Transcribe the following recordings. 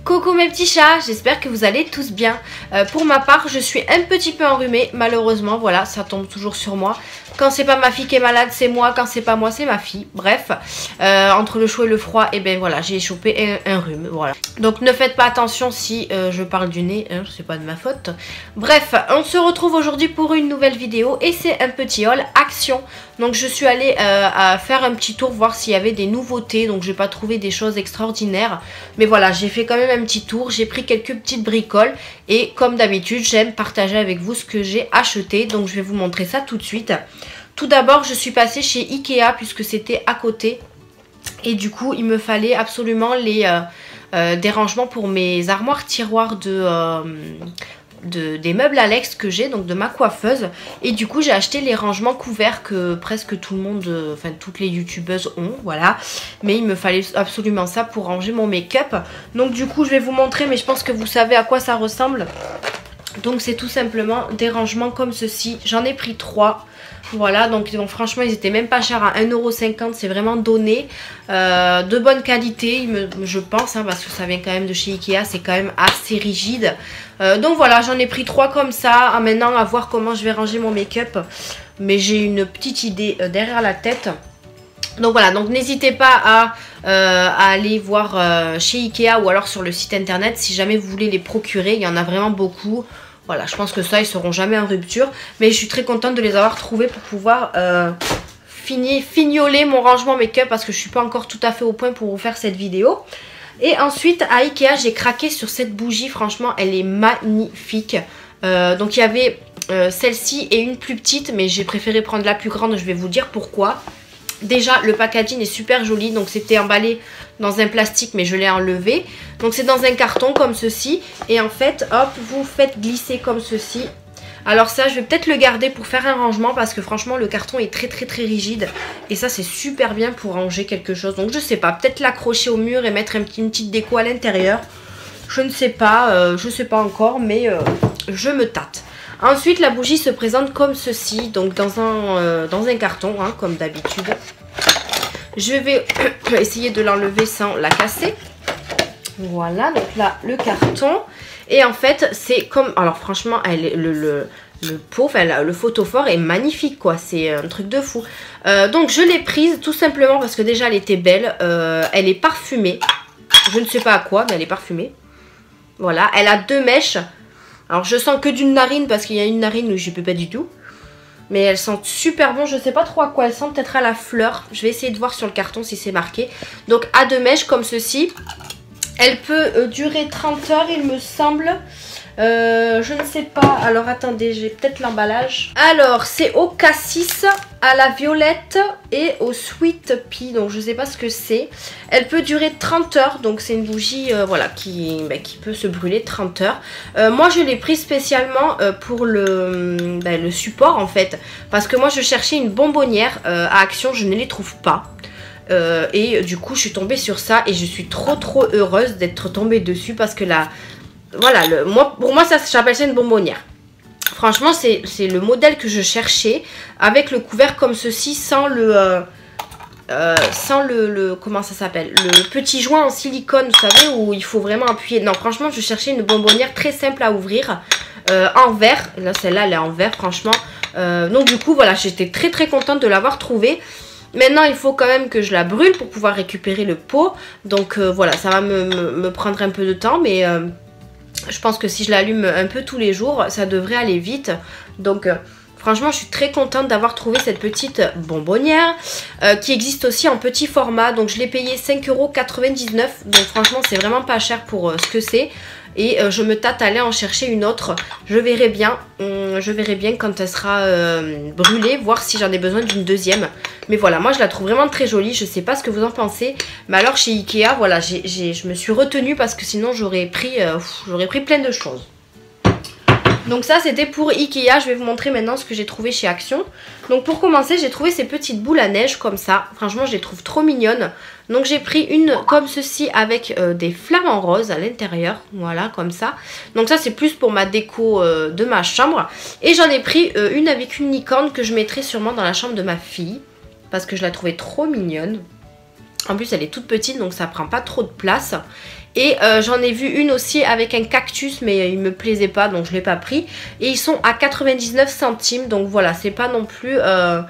Coucou mes petits chats, j'espère que vous allez tous bien. Pour ma part, je suis un petit peu enrhumée, malheureusement, voilà, ça tombe toujours sur moi. Quand c'est pas ma fille qui est malade, c'est moi, quand c'est pas moi, c'est ma fille. Bref, entre le chaud et le froid, et ben voilà, j'ai chopé un rhume, voilà. Donc ne faites pas attention si je parle du nez, hein, c'est pas de ma faute. Bref, on se retrouve aujourd'hui pour une nouvelle vidéo et c'est un petit haul action. Donc je suis allée à faire un petit tour, voir s'il y avait des nouveautés, donc j'ai pas trouvé des choses extraordinaires. Mais voilà, j'ai fait quand même un petit tour, j'ai pris quelques petites bricoles et comme d'habitude, j'aime partager avec vous ce que j'ai acheté. Donc je vais vous montrer ça tout de suite. Tout d'abord, je suis passée chez Ikea puisque c'était à côté. Et du coup, il me fallait absolument des rangements pour mes armoires tiroirs des meubles Alex que j'ai, donc de ma coiffeuse. Et du coup, j'ai acheté les rangements couverts que presque tout le monde, enfin toutes les youtubeuses ont, voilà. Mais il me fallait absolument ça pour ranger mon make-up. Donc du coup, je vais vous montrer, mais je pense que vous savez à quoi ça ressemble. Donc c'est tout simplement des rangements comme ceci. J'en ai pris 3. Voilà, donc franchement ils étaient même pas chers, à 1,50 €, c'est vraiment donné, de bonne qualité je pense, hein, parce que ça vient quand même de chez Ikea, c'est quand même assez rigide. Donc voilà, j'en ai pris 3 comme ça, maintenant à voir comment je vais ranger mon make-up, mais j'ai une petite idée derrière la tête. Donc voilà, donc n'hésitez pas à aller voir chez Ikea ou alors sur le site internet si jamais vous voulez les procurer, il y en a vraiment beaucoup. Voilà, je pense que ça, ils seront jamais en rupture. Mais je suis très contente de les avoir trouvés pour pouvoir fignoler mon rangement make-up. Parce que je suis pas encore tout à fait au point pour vous faire cette vidéo. Et ensuite, à Ikea, j'ai craqué sur cette bougie. Franchement, elle est magnifique. Donc, il y avait celle-ci et une plus petite. Mais j'ai préféré prendre la plus grande. Je vais vous dire pourquoi. Déjà, le packaging est super joli. Donc, c'était emballé dans un plastique, mais je l'ai enlevé. Donc, c'est dans un carton comme ceci. Et en fait, hop, vous faites glisser comme ceci. Alors ça, je vais peut-être le garder pour faire un rangement parce que franchement, le carton est très rigide. Et ça, c'est super bien pour ranger quelque chose. Donc, je sais pas, peut-être l'accrocher au mur et mettre une petite déco à l'intérieur. Je ne sais pas, encore, mais je me tâte. Ensuite, la bougie se présente comme ceci, donc dans un carton, hein, comme d'habitude. Je vais essayer de l'enlever sans la casser. Voilà, donc là, le carton. Et en fait, c'est comme... Alors franchement, le pot, enfin, le photophore est magnifique, quoi. C'est un truc de fou. Donc, je l'ai prise tout simplement parce que déjà, elle était belle. Elle est parfumée. Je ne sais pas à quoi, mais elle est parfumée. Voilà, elle a 2 mèches. Alors je sens que d'une narine parce qu'il y a une narine où je peux pas du tout. Mais elles sentent super bon, je sais pas trop à quoi elles sentent, peut-être à la fleur. Je vais essayer de voir sur le carton si c'est marqué. Donc à 2 mèches comme ceci. Elle peut durer 30 heures il me semble. Je ne sais pas, alors attendez, j'ai peut-être l'emballage. Alors c'est au cassis, à la violette et au sweet pea, donc je ne sais pas ce que c'est. Elle peut durer 30 heures, donc c'est une bougie voilà, qui peut se brûler 30 heures. Moi je l'ai prise spécialement pour le support en fait, parce que moi je cherchais une bonbonnière à Action, je ne les trouve pas. Et du coup je suis tombée sur ça et je suis trop heureuse d'être tombée dessus parce que là... Voilà, pour moi, ça j'appelle ça une bonbonnière. Franchement, c'est le modèle que je cherchais. Avec le couvert comme ceci, sans comment ça s'appelle, le petit joint en silicone, vous savez, où il faut vraiment appuyer. Non, franchement, je cherchais une bonbonnière très simple à ouvrir, en verre. Là, celle-là, elle est en verre, franchement. Donc, du coup, voilà, j'étais très contente de l'avoir trouvée. Maintenant, il faut quand même que je la brûle pour pouvoir récupérer le pot. Donc, voilà, ça va me prendre un peu de temps, mais... je pense que si je l'allume un peu tous les jours, ça devrait aller vite. Donc franchement, je suis très contente d'avoir trouvé cette petite bonbonnière qui existe aussi en petit format. Donc je l'ai payé 5,99 €. Donc franchement, c'est vraiment pas cher pour ce que c'est. Et je me tâte à aller en chercher une autre. Je verrai bien quand elle sera brûlée, voir si j'en ai besoin d'une deuxième. Mais voilà, moi je la trouve vraiment très jolie. Je sais pas ce que vous en pensez. Mais alors chez Ikea, voilà, je me suis retenue parce que sinon j'aurais pris plein de choses. Donc ça c'était pour Ikea, je vais vous montrer maintenant ce que j'ai trouvé chez Action. Donc pour commencer, j'ai trouvé ces petites boules à neige comme ça. Franchement, je les trouve trop mignonnes. Donc j'ai pris une comme ceci avec des flamants roses à l'intérieur. Voilà, comme ça. Donc ça c'est plus pour ma déco de ma chambre. Et j'en ai pris une avec une licorne que je mettrai sûrement dans la chambre de ma fille. Parce que je la trouvais trop mignonne. En plus elle est toute petite donc ça prend pas trop de place. Et j'en ai vu une aussi avec un cactus mais il me plaisait pas donc je l'ai pas pris. Et ils sont à 99 centimes donc voilà, c'est pas non plus, un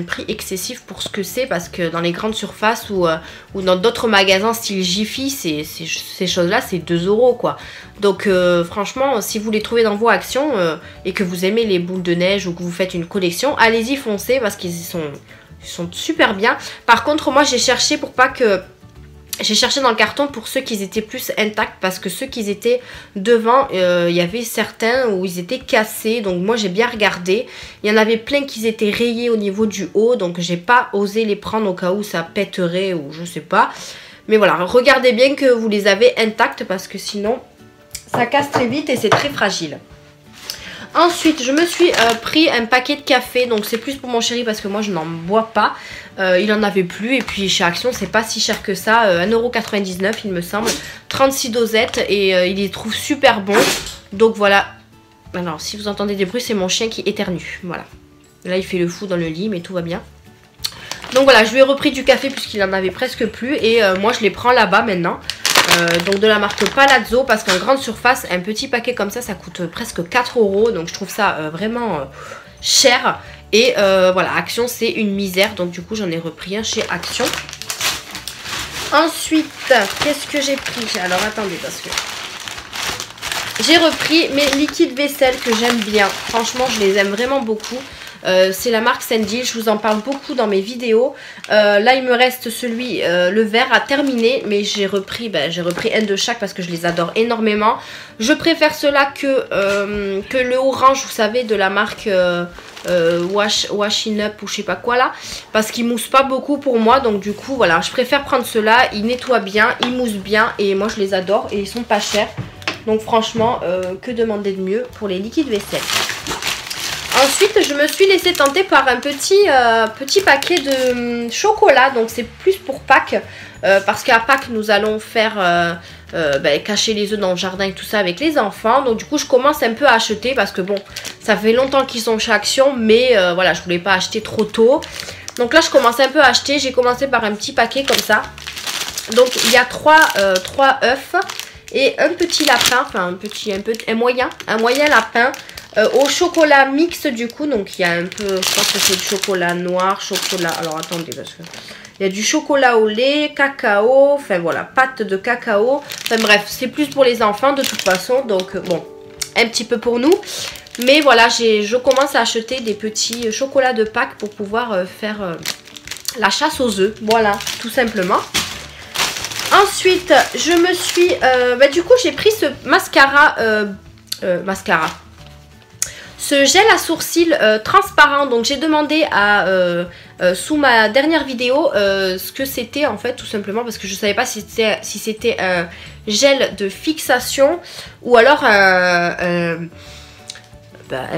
prix excessif pour ce que c'est, parce que dans les grandes surfaces ou dans d'autres magasins style Jiffy, ces choses là c'est 2 € quoi. Donc franchement si vous les trouvez dans vos actions et que vous aimez les boules de neige ou que vous faites une collection, allez-y, foncez parce qu'ils sont super bien. Par contre moi j'ai cherché pour pas que... J'ai cherché dans le carton pour ceux qui étaient plus intacts, parce que ceux qui étaient devant, il y avait certains où ils étaient cassés. Donc moi j'ai bien regardé. Il y en avait plein qui étaient rayés au niveau du haut. Donc j'ai pas osé les prendre au cas où ça pèterait ou je sais pas. Mais voilà, regardez bien que vous les avez intacts parce que sinon ça casse très vite et c'est très fragile. Ensuite, je me suis pris un paquet de café. Donc c'est plus pour mon chéri parce que moi je n'en bois pas. Il en avait plus. Et puis chez Action c'est pas si cher que ça. 1,99 € il me semble. 36 dosettes. Et il les trouve super bons. Donc voilà. Alors si vous entendez des bruits, c'est mon chien qui éternue. Voilà. Là il fait le fou dans le lit mais tout va bien. Donc voilà, je lui ai repris du café puisqu'il en avait presque plus. Et moi je les prends là-bas maintenant. Donc de la marque Palazzo, parce qu'en grande surface un petit paquet comme ça coûte presque 4 €. Donc je trouve ça vraiment cher. Et voilà, Action c'est une misère. Donc du coup j'en ai repris un chez Action. Ensuite, qu'est-ce que j'ai pris? Alors attendez, parce que j'ai repris mes liquides vaisselle que j'aime bien. Franchement je les aime vraiment beaucoup. C'est la marque Sandil, je vous en parle beaucoup dans mes vidéos. Là il me reste celui, le vert à terminer, mais j'ai repris un de chaque parce que je les adore énormément. Je préfère cela que le orange, vous savez, de la marque Washing Up ou je sais pas quoi là, parce qu'il mousse pas beaucoup pour moi. Donc du coup voilà, je préfère prendre cela, il nettoie bien, il mousse bien et moi je les adore et ils sont pas chers. Donc franchement, que demander de mieux pour les liquides vaisselle. Ensuite, je me suis laissée tenter par un petit paquet de chocolat. Donc, c'est plus pour Pâques. Parce qu'à Pâques, nous allons faire cacher les œufs dans le jardin et tout ça avec les enfants. Donc, du coup, je commence un peu à acheter. Parce que bon, ça fait longtemps qu'ils sont chez Action. Mais voilà, je voulais pas acheter trop tôt. Donc là, je commence un peu à acheter. J'ai commencé par un petit paquet comme ça. Donc, il y a 3 œufs et un petit lapin. Enfin, un moyen lapin. Au chocolat mix du coup, donc il y a un peu, je pense que c'est du chocolat noir, chocolat, alors attendez parce que il y a du chocolat au lait, cacao, enfin voilà, pâte de cacao, enfin bref, c'est plus pour les enfants de toute façon, donc bon, un petit peu pour nous, mais voilà, je commence à acheter des petits chocolats de Pâques pour pouvoir faire la chasse aux œufs, voilà, tout simplement. Ensuite, je me suis, du coup j'ai pris ce mascara, ce gel à sourcils transparent. Donc j'ai demandé sous ma dernière vidéo ce que c'était en fait, tout simplement parce que je ne savais pas si c'était un gel de fixation ou alors un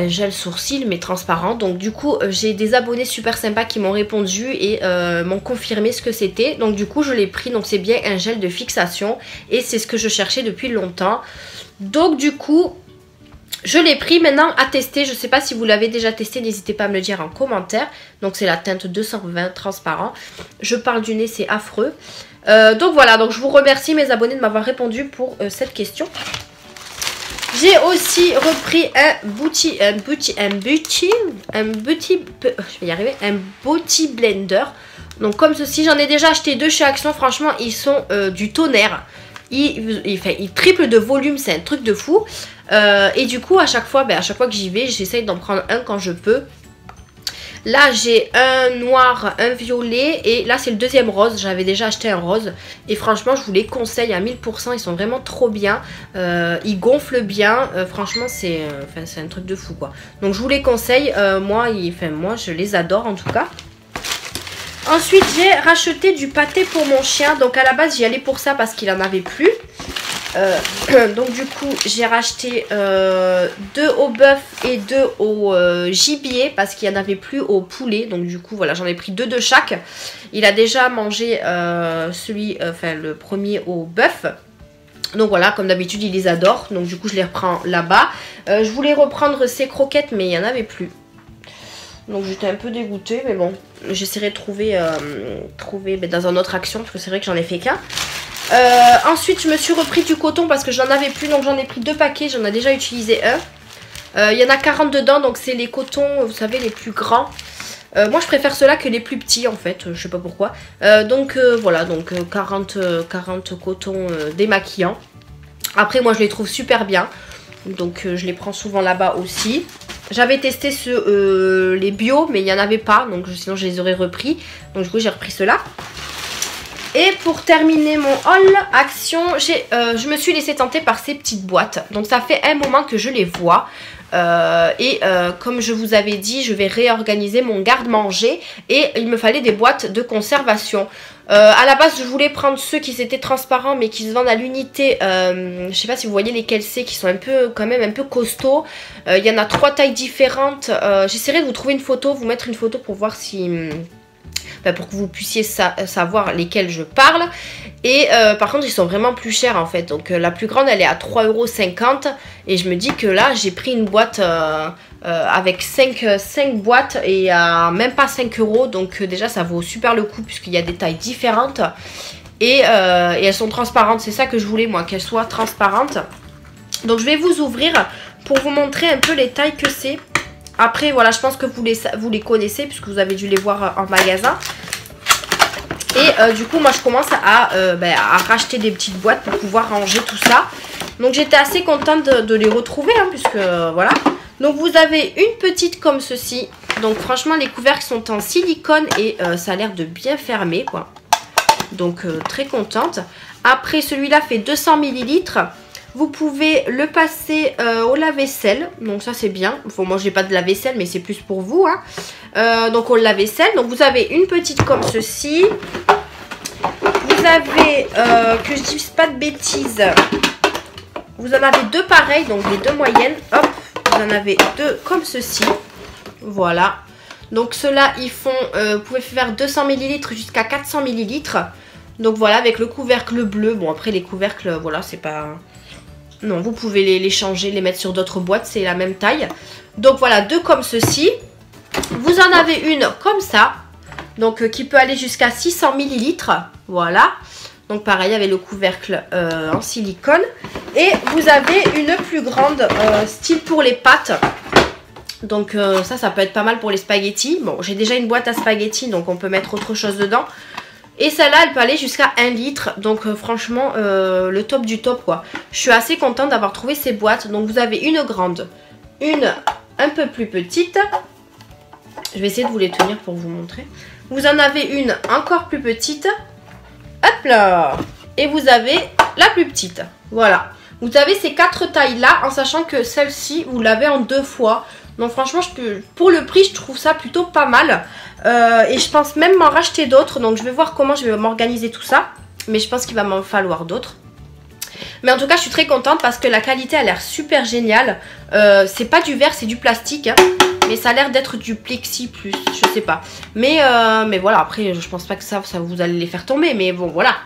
gel sourcil mais transparent. Donc du coup j'ai des abonnés super sympas qui m'ont répondu et m'ont confirmé ce que c'était. Donc du coup je l'ai pris, donc c'est bien un gel de fixation et c'est ce que je cherchais depuis longtemps. Donc du coup je l'ai pris maintenant à tester. Je ne sais pas si vous l'avez déjà testé, n'hésitez pas à me le dire en commentaire. Donc c'est la teinte 220 transparent. Je parle du nez, c'est affreux. Donc voilà, donc je vous remercie mes abonnés de m'avoir répondu pour cette question. J'ai aussi repris un beauty blender. Donc comme ceci, j'en ai déjà acheté 2 chez Action. Franchement, ils sont du tonnerre. Ils triplent de volume, c'est un truc de fou. Et du coup à chaque fois que j'y vais, j'essaye d'en prendre un quand je peux. Là j'ai un noir, un violet et là c'est le deuxième rose. J'avais déjà acheté un rose et franchement je vous les conseille à 1000%. Ils sont vraiment trop bien, ils gonflent bien, franchement c'est un truc de fou quoi. Donc je vous les conseille, moi je les adore en tout cas. Ensuite j'ai racheté du pâté pour mon chien. Donc à la base j'y allais pour ça parce qu'il en avait plus. Donc du coup j'ai racheté 2 au bœuf et 2 au gibier parce qu'il n'y en avait plus au poulet. Donc du coup voilà, j'en ai pris 2 de chaque. Il a déjà mangé le premier au bœuf. Donc voilà, comme d'habitude il les adore. Donc du coup je les reprends là-bas. Je voulais reprendre ces croquettes mais il n'y en avait plus. Donc j'étais un peu dégoûtée, mais bon, j'essaierai de trouver dans une autre action, parce que c'est vrai que j'en ai fait qu'un. Ensuite je me suis repris du coton parce que j'en avais plus, donc j'en ai pris 2 paquets, j'en ai déjà utilisé un. Il y en a 40 dedans, donc c'est les cotons, vous savez, les plus grands. Moi je préfère ceux-là que les plus petits en fait, je sais pas pourquoi. Voilà, donc 40 cotons démaquillants. Après moi je les trouve super bien, donc je les prends souvent là-bas aussi. J'avais testé les bio, mais il n'y en avait pas, donc sinon je les aurais repris. Donc du coup j'ai repris ceux-là. Et pour terminer mon haul action, je me suis laissé tenter par ces petites boîtes. Donc ça fait un moment que je les vois. Comme je vous avais dit, je vais réorganiser mon garde-manger et il me fallait des boîtes de conservation. À la base je voulais prendre ceux qui étaient transparents mais qui se vendent à l'unité. Je sais pas si vous voyez lesquels c'est, qui sont quand même un peu costauds. Il y en a 3 tailles différentes. J'essaierai de vous trouver une photo, vous mettre une photo pour voir si... pour que vous puissiez savoir lesquels je parle. Et par contre ils sont vraiment plus chers en fait. Donc la plus grande elle est à 3,50 € et je me dis que là j'ai pris une boîte avec 5 boîtes et à même pas 5 €. Donc déjà ça vaut super le coup puisqu'il y a des tailles différentes. Et elles sont transparentes, c'est ça que je voulais moi, qu'elles soient transparentes. Donc je vais vous ouvrir pour vous montrer un peu les tailles que c'est. Après voilà, je pense que vous les connaissez puisque vous avez dû les voir en magasin. Et du coup moi je commence à racheter des petites boîtes pour pouvoir ranger tout ça. Donc j'étais assez contente de les retrouver hein, puisque voilà. Donc vous avez une petite comme ceci. Donc franchement les couvercles sont en silicone et ça a l'air de bien fermer quoi. Donc très contente. Après celui-là fait 200 ml. Vous pouvez le passer au lave-vaisselle. Donc ça c'est bien. Bon, moi j'ai pas de lave-vaisselle mais c'est plus pour vous. Hein. Donc au lave-vaisselle. Donc vous avez une petite comme ceci. Vous avez, que je dise pas de bêtises, vous en avez 2 pareils. Donc les 2 moyennes. Hop, vous en avez 2 comme ceci. Voilà. Donc ceux-là ils font, vous pouvez faire 200 ml jusqu'à 400 ml. Donc voilà, avec le couvercle bleu. Bon après les couvercles, voilà, c'est pas... Non, vous pouvez les changer, les mettre sur d'autres boîtes, c'est la même taille. Donc voilà, 2 comme ceci. Vous en avez une comme ça. Donc qui peut aller jusqu'à 600 ml. Voilà. Donc pareil avec le couvercle en silicone. Et vous avez une plus grande, style pour les pâtes. Donc ça peut être pas mal pour les spaghettis. Bon, j'ai déjà une boîte à spaghettis, donc on peut mettre autre chose dedans. Et celle-là, elle peut aller jusqu'à 1 litre. Donc franchement, le top du top quoi. Je suis assez contente d'avoir trouvé ces boîtes. Donc vous avez une grande, une un peu plus petite. Je vais essayer de vous les tenir pour vous montrer. Vous en avez une encore plus petite. Hop là. Et vous avez la plus petite. Voilà. Vous avez ces 4 tailles là, en sachant que celle-ci, vous l'avez en 2 fois. Donc franchement, pour le prix, je trouve ça plutôt pas mal. Et je pense même m'en racheter d'autres. Donc je vais voir comment je vais m'organiser tout ça. Mais je pense qu'il va m'en falloir d'autres. Mais en tout cas, je suis très contente parce que la qualité a l'air super géniale. C'est pas du verre, c'est du plastique. Hein. Mais ça a l'air d'être du plexi plus, je sais pas. Mais voilà, après, je pense pas que ça vous allez les faire tomber. Mais bon, voilà.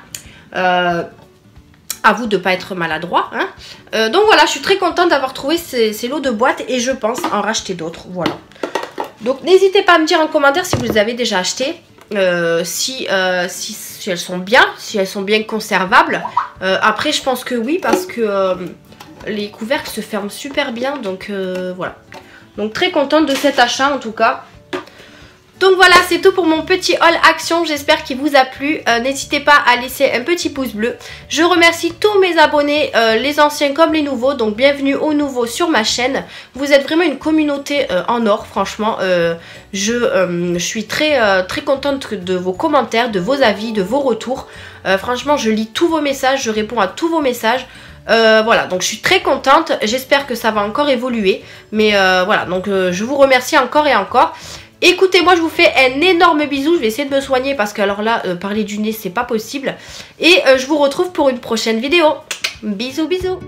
À vous de ne pas être maladroit. Hein. Donc voilà, je suis très contente d'avoir trouvé ces lots de boîtes. Et je pense en racheter d'autres. Voilà. Donc n'hésitez pas à me dire en commentaire si vous les avez déjà achetés. Si elles sont bien, si elles sont bien conservables. Après je pense que oui parce que les couvercles se ferment super bien. Donc voilà. Donc très contente de cet achat en tout cas. Donc voilà, c'est tout pour mon petit haul action, j'espère qu'il vous a plu. N'hésitez pas à laisser un petit pouce bleu. Je remercie tous mes abonnés, les anciens comme les nouveaux, donc bienvenue aux nouveaux sur ma chaîne. Vous êtes vraiment une communauté en or, franchement. Je suis très contente de vos commentaires, de vos avis, de vos retours. Franchement, je lis tous vos messages, je réponds à tous vos messages. Voilà, donc je suis très contente, j'espère que ça va encore évoluer. Mais voilà, donc je vous remercie encore et encore. Écoutez, moi je vous fais un énorme bisou, je vais essayer de me soigner parce que alors là, parler du nez c'est pas possible. Et je vous retrouve pour une prochaine vidéo. Bisous bisous.